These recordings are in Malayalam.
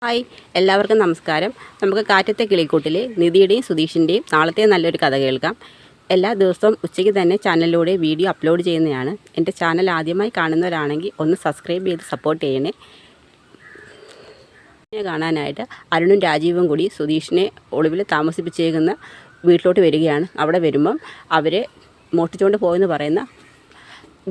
ഹായ്, എല്ലാവർക്കും നമസ്കാരം. നമുക്ക് കാറ്റത്തെ കിളിക്കൂട്ടിലെ നിധിയുടെയും സുധീഷിൻ്റെയും നാളത്തെ നല്ലൊരു കഥ കേൾക്കാം. എല്ലാ ദിവസവും ഉച്ചയ്ക്ക് തന്നെ ചാനലിലൂടെ വീഡിയോ അപ്ലോഡ് ചെയ്യുന്നതാണ്. എൻ്റെ ചാനൽ ആദ്യമായി കാണുന്നവരാണെങ്കിൽ ഒന്ന് സബ്സ്ക്രൈബ് ചെയ്ത് സപ്പോർട്ട് ചെയ്യണേ. കാണാനായിട്ട് അരുണും രാജീവും കൂടി സുധീഷിനെ ഒളിവിൽ താമസിപ്പിച്ചേക്കുന്ന വീട്ടിലോട്ട് വരികയാണ്. അവിടെ വരുമ്പം അവർ മോഷ്ടിച്ചുകൊണ്ട് പോയെന്ന് പറയുന്ന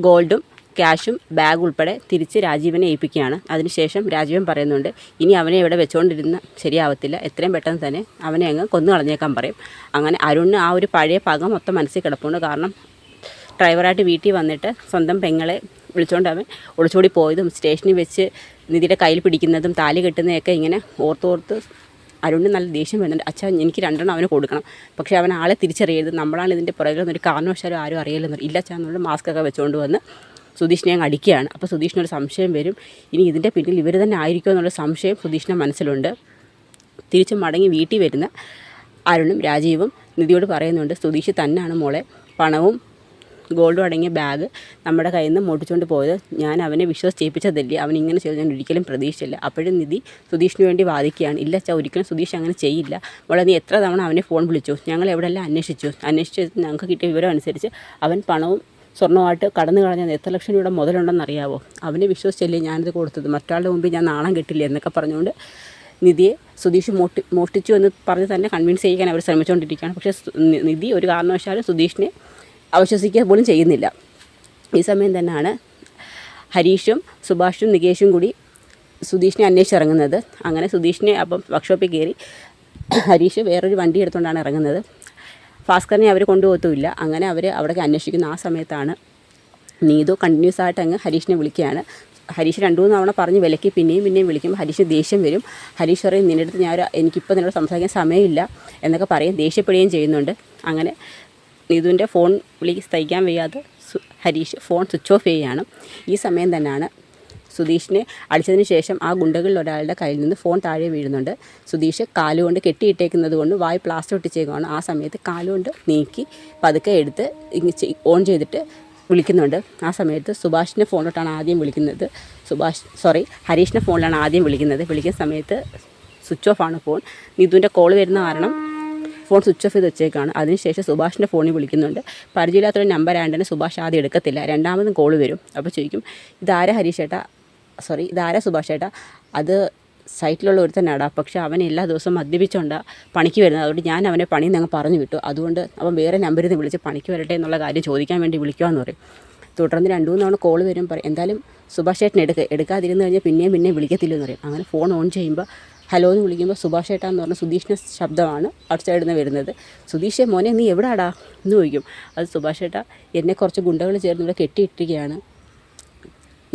ഗോൾഡും ക്യാഷും ബാഗ് ഉൾപ്പെടെ തിരിച്ച് രാജീവനെ ഏൽപ്പിക്കുകയാണ്. അതിനുശേഷം രാജീവൻ പറയുന്നുണ്ട്, ഇനി അവനെ ഇവിടെ വെച്ചുകൊണ്ടിരുന്ന ശരിയാവത്തില്ല, എത്രയും പെട്ടെന്ന് തന്നെ അവനെ അങ്ങ് കൊന്നു കളഞ്ഞേക്കാൻ പറയും. അങ്ങനെ അരുണിന് ആ ഒരു പഴയ പക മൊത്തം മനസ്സിൽ കിടപ്പുണ്ട്. കാരണം ഡ്രൈവറായിട്ട് വീട്ടിൽ വന്നിട്ട് സ്വന്തം പെങ്ങളെ വിളിച്ചുകൊണ്ട് അവൻ ഒളിച്ചോടി പോയതും സ്റ്റേഷനിൽ വെച്ച് നിധിയുടെ കയ്യിൽ പിടിക്കുന്നതും താലി കെട്ടുന്നതൊക്കെ ഇങ്ങനെ ഓർത്തോർത്ത് അരുണിന് നല്ല ദേഷ്യം വരുന്നുണ്ട്. അച്ഛാ, എനിക്ക് 2 അവന് കൊടുക്കണം, പക്ഷേ അവൻ ആളെ തിരിച്ചറിയരുത്, നമ്മളാണ് ഇതിൻ്റെ പുറകിലൊന്നൊരു കാരണവശാലും ആരും അറിയില്ലെന്ന് ഇല്ല അച്ഛാ എന്നുള്ള മാസ്കൊക്കെ വെച്ചുകൊണ്ട് വന്ന് സുധീഷിനെ അങ്ങ് അടിക്കുകയാണ്. അപ്പോൾ സുധീഷിനൊരു സംശയം വരും, ഇനി ഇതിൻ്റെ പിന്നിൽ ഇവർ തന്നെ ആയിരിക്കുമോ എന്നുള്ള സംശയം സുധീഷിൻ്റെ മനസ്സിലുണ്ട്. തിരിച്ച് മടങ്ങി വീട്ടിൽ വരുന്ന അരുണും രാജീവും നിധിയോട് പറയുന്നുണ്ട്, സുധീഷ് തന്നെയാണ് മോളെ പണവും ഗോൾഡും അടങ്ങിയ ബാഗ് നമ്മുടെ കയ്യിൽ നിന്ന് മോട്ടിച്ചുകൊണ്ട് പോയത്. ഞാൻ അവനെ വിശ്വസിച്ചേൽപ്പിച്ചതല്ലേ, അവൻ ഇങ്ങനെ ചെയ്ത് ഞാൻ ഒരിക്കലും പ്രതീക്ഷിച്ചില്ല. അപ്പോഴും നിധി സുധീഷിന് വേണ്ടി വാദിക്കുകയാണ്. ഇല്ല അച്ഛാ, ഒരിക്കലും സുധീഷ് അങ്ങനെ ചെയ്യില്ല. മോളെ, നീ എത്ര തവണ അവനെ ഫോൺ വിളിച്ചു, ഞങ്ങൾ എവിടെയെല്ലാം അന്വേഷിച്ച് ഞങ്ങൾക്ക് കിട്ടിയ വിവരം അനുസരിച്ച് അവൻ പണവും സ്വർണ്ണമായിട്ട് കടന്നു കളഞ്ഞാൽ എത്ര ലക്ഷം രൂപയുടെ മുതലുണ്ടെന്നറിയാവോ? അവനെ വിശ്വസിച്ചല്ലേ ഞാനിത് കൊടുത്തത്, മറ്റാളുടെ മുമ്പിൽ ഞാൻ നാണം കെട്ടില്ല എന്നൊക്കെ പറഞ്ഞുകൊണ്ട് നിധിയെ സുധീഷ് മോഷ്ടിച്ചു എന്ന് പറഞ്ഞ് തന്നെ കൺവിൻസ് ചെയ്യിക്കാൻ അവർ ശ്രമിച്ചുകൊണ്ടിരിക്കുകയാണ്. പക്ഷേ നിധി ഒരു കാരണവശാലും സുധീഷിനെ അവിശ്വസിക്കുക പോലും ചെയ്യുന്നില്ല. ഈ സമയം തന്നെയാണ് ഹരീഷും സുഭാഷും നികേഷും കൂടി സുധീഷിനെ അന്വേഷിച്ചിറങ്ങുന്നത്. അങ്ങനെ സുധീഷിനെ അപ്പം വർക്ക്ഷോപ്പിൽ കയറി ഹരീഷ് വേറൊരു വണ്ടി എടുത്തുകൊണ്ടാണ് ഇറങ്ങുന്നത്. ഭാസ്കറിനെ അവർ കൊണ്ടുപോകത്തുമില്ല. അങ്ങനെ അവർ അവിടേക്ക് അന്വേഷിക്കുന്ന ആ സമയത്താണ് നീതു കണ്ടിന്യൂസ് ആയിട്ട് അങ്ങ് ഹരീഷിനെ വിളിക്കുകയാണ്. ഹരീഷ് 2-3 തവണ പറഞ്ഞ് വിലക്കി പിന്നെയും വിളിക്കുമ്പോൾ ഹരീഷിന് ദേഷ്യം വരും. ഹരീഷ് പറയും, നിൻ്റെ അടുത്ത് എനിക്കിപ്പോൾ നിന്നോട് സംസാരിക്കാൻ സമയമില്ല എന്നൊക്കെ പറയും, ദേഷ്യപ്പെടുകയും ചെയ്യുന്നുണ്ട്. അങ്ങനെ നീതുവിൻ്റെ ഫോൺ വിളി സഹിക്കാൻ വയ്യാതെ ഹരീഷ് ഫോൺ സ്വിച്ച് ഓഫ് ചെയ്യുകയാണ്. ഈ സമയം തന്നെയാണ് സുധീഷിനെ അടിച്ചതിന് ശേഷം ആ ഗുണ്ടകളിൽ ഒരാളുടെ കയ്യിൽ നിന്ന് ഫോൺ താഴെ വീഴുന്നുണ്ട്. സുധീഷ് കാലുകൊണ്ട് കെട്ടിയിട്ടേക്കുന്നത് കൊണ്ട് വായി പ്ലാസ്റ്റർ ഒട്ടിച്ചേക്കുവാണ്. ആ സമയത്ത് കാലുകൊണ്ട് നീക്കി പതുക്കെ എടുത്ത് ഓൺ ചെയ്തിട്ട് വിളിക്കുന്നുണ്ട്. ആ സമയത്ത് സുഭാഷിൻ്റെ ഫോണിലോട്ടാണ് ആദ്യം വിളിക്കുന്നത്. ഹരീഷിൻ്റെ ഫോണിലാണ് ആദ്യം വിളിക്കുന്നത്. വിളിക്കുന്ന സമയത്ത് സ്വിച്ച് ഓഫ് ആണ് ഫോൺ. നീതുവിൻ്റെ കോൾ വരുന്ന കാരണം ഫോൺ സ്വിച്ച് ഓഫ് ചെയ്ത് വെച്ചേക്കാണ്. അതിനുശേഷം സുഭാഷിൻ്റെ ഫോണിൽ വിളിക്കുന്നുണ്ട്. പരിചയമില്ലാത്തൊരു നമ്പർ ആയതുകൊണ്ട് സുഭാഷ് ആദ്യം എടുക്കത്തില്ല. രണ്ടാമതും കോൾ വരും. അപ്പോൾ ചോദിക്കും, ഇതാരാ സുഭാഷ് ചേട്ടാ? അത് സൈറ്റിലുള്ള ഒരു തന്നെയാടാ, പക്ഷേ അവൻ എല്ലാ ദിവസവും മദ്യപിച്ചുകൊണ്ടാണ് പണിക്ക് വരുന്നത്. അതുകൊണ്ട് ഞാൻ അവനെ പണിയിൽ നിന്ന് പറഞ്ഞു വിട്ടു. അതുകൊണ്ട് അവൻ വേറെ നമ്പറിൽ നിന്ന് വിളിച്ച് പണിക്ക് വരട്ടെ എന്നുള്ള കാര്യം ചോദിക്കാൻ വേണ്ടി വിളിക്കുവാന്ന് പറയും. തുടർന്ന് 2-3 തവണ കോൾ വരും. പറയും, എന്തായാലും സുഭാഷ് ചേട്ടൻ എടുക്കാതിരുന്ന് കഴിഞ്ഞാൽ പിന്നെയും വിളിക്കത്തില്ലെന്ന് പറയും. അങ്ങനെ ഫോൺ ഓൺ ചെയ്യുമ്പോൾ ഹലോ എന്ന് വിളിക്കുമ്പോൾ സുഭാഷ് ചേട്ടാ എന്ന് പറഞ്ഞ സുധീഷിൻ്റെ ശബ്ദമാണ് ഔട്ട് സൈഡിൽ നിന്ന് വരുന്നത്. സുധീഷേ, മോനെ നീ എവിടാടാ എന്ന് ചോദിക്കും. അത് സുഭാഷ് ചേട്ടാ, എന്നെ കുറച്ച് ഗുണ്ടകൾ ചേർന്ന് ഇവിടെ കെട്ടിയിട്ടിരിക്കുകയാണ്.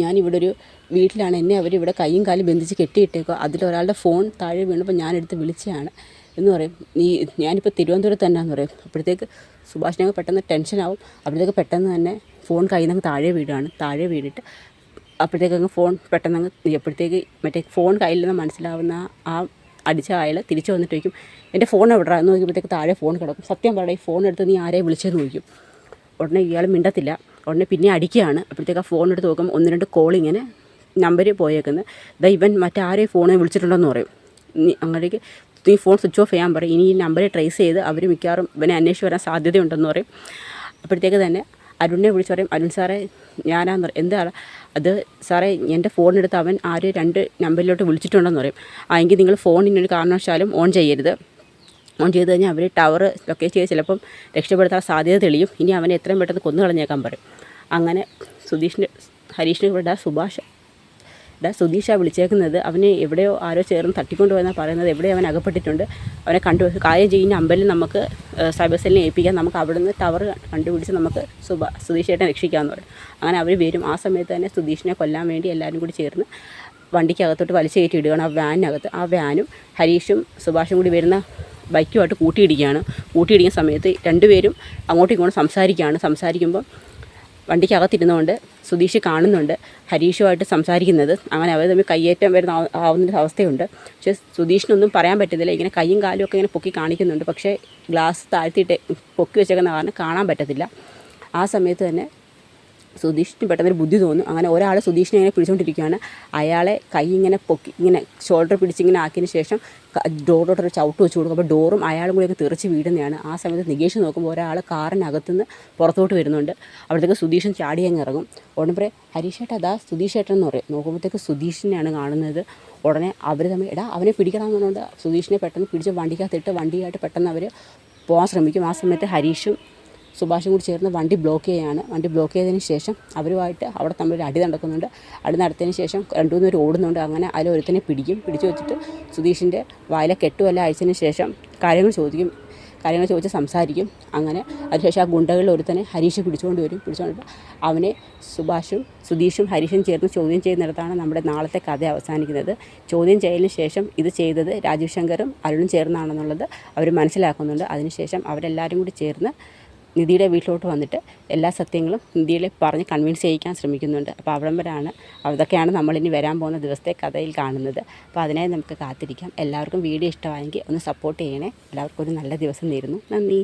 ഞാനിവിടെ ഒരു വീട്ടിലാണ്, എന്നെ അവരിവിടെ കൈയും കാലും ബന്ധിച്ച് കെട്ടിയിട്ടേക്കോ. അതിലൊരാളുടെ ഫോൺ താഴെ വീണപ്പോൾ ഞാനെടുത്ത് വിളിച്ചതാണ് എന്ന് പറയും. ഞാനിപ്പോൾ തിരുവനന്തപുരത്ത് തന്നെയാന്ന് പറയും. അപ്പോഴത്തേക്ക് സുഭാഷിനൊക്കെ പെട്ടെന്ന് ടെൻഷനാവും. അപ്പോഴത്തേക്ക് പെട്ടെന്ന് തന്നെ ഫോൺ കയ്യിൽ നിന്ന് താഴെ വീഴുകയാണ്. താഴെ വീണിട്ട് അപ്പോഴത്തേക്കങ്ങ് ഫോൺ പെട്ടെന്നങ്ങ് എപ്പോഴത്തേക്ക് മറ്റേ ഫോൺ കയ്യിൽ നിന്ന് മനസ്സിലാവുന്ന ആ അടിച്ച അയാൾ തിരിച്ചു വന്നിട്ട് ചോദിക്കും, എൻ്റെ ഫോൺ എവിടെയാണ് എന്ന് നോക്കിയപ്പോഴത്തേക്ക് താഴെ ഫോൺ കിടക്കും. സത്യം പറയണം, ഈ ഫോൺ എടുത്ത് നീ ആരെയും വിളിച്ചതെന്ന് ചോദിക്കും. ഉടനെ ഇയാൾ മിണ്ടത്തില്ല. ഉടനെ പിന്നെ അടിക്കുകയാണ്. അപ്പോഴത്തേക്ക് ആ ഫോൺ എടുത്ത് നോക്കുമ്പോൾ 1-2 കോളിങ്ങനെ നമ്പർ പോയേക്കുന്നത്. ഇവൻ മറ്റാരെയും ഫോണിൽ വിളിച്ചിട്ടുണ്ടെന്ന് പറയും. അങ്ങോട്ടേക്ക് നീ ഫോൺ സ്വിച്ച് ഓഫ് ചെയ്യാൻ പറയും. ഇനി ഈ നമ്പറെ ട്രേസ് ചെയ്ത് അവർ മിക്കവാറും ഇവനെ അന്വേഷിച്ച് വരാൻ സാധ്യതയുണ്ടെന്ന് പറയും. അപ്പോഴത്തേക്ക് തന്നെ അരുണിനെ വിളിച്ച് പറയും, അരുൺ സാറേ ഞാനാന്ന് പറയും. എന്താണ് അത് സാറേ, എൻ്റെ ഫോണെടുത്ത് അവൻ 2 നമ്പറിലോട്ട് വിളിച്ചിട്ടുണ്ടെന്ന് പറയും. എങ്കിൽ നിങ്ങൾ ഫോണിനൊരു കാരണവശാലും ഓൺ ചെയ്യരുത്. ഓൺ ചെയ്ത് കഴിഞ്ഞാൽ അവർ ടവർ ലൊക്കേറ്റ് ചെയ്ത് ചിലപ്പം രക്ഷപ്പെടുത്താൻ സാധ്യത തെളിയും. ഇനി അവനെ എത്രയും പെട്ടെന്ന് കൊന്നു കളഞ്ഞേക്കാൻ പറയും. അങ്ങനെ ഹരീഷിനെ ഇവിടെ സുധീഷാണ് വിളിച്ചേക്കുന്നത്. അവനെ എവിടെയോ ആരോ ചേർന്ന് തട്ടിക്കൊണ്ട് പോയെന്നാണ് പറയുന്നത്. എവിടെയോ അവൻ അകപ്പെട്ടിട്ടുണ്ട്. അവനെ കാര്യം ചെയ്യുന്ന നമ്പറിൽ നമുക്ക് സൈബർ സെല്ലിനെ ഏൽപ്പിക്കാം. നമുക്ക് അവിടെ നിന്ന് ടവർ കണ്ടുപിടിച്ച് നമുക്ക് സുധീഷേട്ടനെ രക്ഷിക്കാമെന്ന് പറയും. അങ്ങനെ അവർ വരും. ആ സമയത്ത് തന്നെ സുധീഷിനെ കൊല്ലാൻ വേണ്ടി എല്ലാവരും കൂടി ചേർന്ന് വണ്ടിക്കകത്തോട്ട് വലിച്ചു കയറ്റി ഇടുകയാണ്. ആ വാനിനകത്ത് ആ വാനും ഹരീഷും സുഭാഷും കൂടി വരുന്ന ബൈക്കുമായിട്ട് കൂട്ടിയിടിക്കുന്ന സമയത്ത് 2 പേരും അങ്ങോട്ടും ഇങ്ങോട്ടും സംസാരിക്കുമ്പോൾ വണ്ടിക്കകത്തിരുന്നുകൊണ്ട് സുധീഷ് കാണുന്നുണ്ട് ഹരീഷുമായിട്ട് സംസാരിക്കുന്നത്. അങ്ങനെ അവർ തമ്മിൽ കയ്യേറ്റം ആവുന്നൊരു അവസ്ഥയുണ്ട്. പക്ഷേ സുധീഷിനൊന്നും പറയാൻ പറ്റത്തില്ല. ഇങ്ങനെ കൈയും കാലും ഒക്കെ ഇങ്ങനെ പൊക്കി കാണിക്കുന്നുണ്ട്. പക്ഷേ ഗ്ലാസ് താഴ്ത്തിയിട്ട് പൊക്കി വെച്ചേക്കുന്ന കാരണം കാണാൻ പറ്റത്തില്ല. ആ സമയത്ത് തന്നെ സുധീഷിന് പെട്ടെന്നൊരു ബുദ്ധി തോന്നും. അങ്ങനെ ഒരാൾ സുധീഷിനെ ഇങ്ങനെ പിടിച്ചുകൊണ്ടിരിക്കുകയാണ്. അയാളെ കൈ ഇങ്ങനെ പൊക്കി ഇങ്ങനെ ഷോൾഡർ പിടിച്ചിങ്ങനെ ആക്കിയതിന് ശേഷം ഡോറിലോട്ടൊരു ചവിട്ട് വെച്ച് കൊടുക്കും. അപ്പോൾ ഡോറും അയാളും കൂടെയൊക്കെ തെറിച്ച് വീഴുന്നതാണ്. ആ സമയത്ത് നികേഷ് നോക്കുമ്പോൾ ഒരാൾ കാറിനകത്തുനിന്ന് പുറത്തോട്ട് വരുന്നുണ്ട്. അവിടത്തേക്ക് സുധീഷൻ ചാടി അങ്ങ് ഇറങ്ങും. ഉടനെ പറയും ഹരീഷേട്ടാ അതാ സുധീഷ് ഏട്ടൻ എന്ന് പറയും. നോക്കുമ്പോഴത്തേക്ക് സുധീഷിനെയാണ് കാണുന്നത്. ഉടനെ അവർ തമ്മിൽ എടാ അവനെ പിടിക്കണമെന്ന് പറഞ്ഞുകൊണ്ട് സുധീഷിനെ പെട്ടെന്ന് പിടിച്ച് വണ്ടിക്കകത്തിട്ട് വണ്ടിയായിട്ട് പെട്ടെന്ന് അവർ പോകാൻ ശ്രമിക്കും. ആ സമയത്ത് ഹരീഷും സുഭാഷും കൂടി ചേർന്ന് വണ്ടി ബ്ലോക്ക് ചെയ്യുകയാണ്. വണ്ടി ബ്ലോക്ക് ചെയ്തതിന് ശേഷം അവരുമായിട്ട് അവിടെ തമ്മിലൊരു അടി നടക്കുന്നുണ്ട്. അടി നടത്തിയതിന് ശേഷം 2-3 പേര് ഓടുന്നുണ്ട്. അങ്ങനെ അതിലൊരുത്തനെ പിടിച്ചു വെച്ചിട്ട് സുധീഷിൻ്റെ വായിലെ കെട്ടുമെല്ലാം അഴിച്ചതിന് ശേഷം കാര്യങ്ങൾ ചോദിച്ച് സംസാരിക്കും. അങ്ങനെ അതിനുശേഷം ആ ഗുണ്ടകളിൽ ഒരുത്തനെ ഹരീഷ് പിടിച്ചുകൊണ്ട് അവനെ സുധീഷും ഹരീഷും ചേർന്ന് ചോദ്യം ചെയ്യുന്നിടത്താണ് നമ്മുടെ നാളത്തെ കഥ അവസാനിക്കുന്നത്. ചോദ്യം ചെയ്യലിന് ശേഷം ഇത് ചെയ്തത് രാജീവ് ശങ്കറും അരുണും ചേർന്നാണെന്നുള്ളത് അവർ മനസ്സിലാക്കുന്നുണ്ട്. അതിനുശേഷം അവരെല്ലാവരും കൂടി ചേർന്ന് നിധിയുടെ വീട്ടിലോട്ട് വന്നിട്ട് എല്ലാ സത്യങ്ങളും നിധിയെ പറഞ്ഞ് കൺവിൻസ് ചെയ്യിക്കാൻ ശ്രമിക്കുന്നുണ്ട്. അപ്പോൾ അവിടം വരെയാണ്, അതൊക്കെയാണ് നമ്മളിനി വരാൻ പോകുന്ന ദിവസത്തെ കഥയിൽ കാണുന്നത്. അപ്പോൾ അതിനായി നമുക്ക് കാത്തിരിക്കാം. എല്ലാവർക്കും വീഡിയോ ഇഷ്ടമായെങ്കിൽ ഒന്ന് സപ്പോർട്ട് ചെയ്യണേ. എല്ലാവർക്കും ഒരു നല്ല ദിവസം നേരുന്നു. നന്ദി.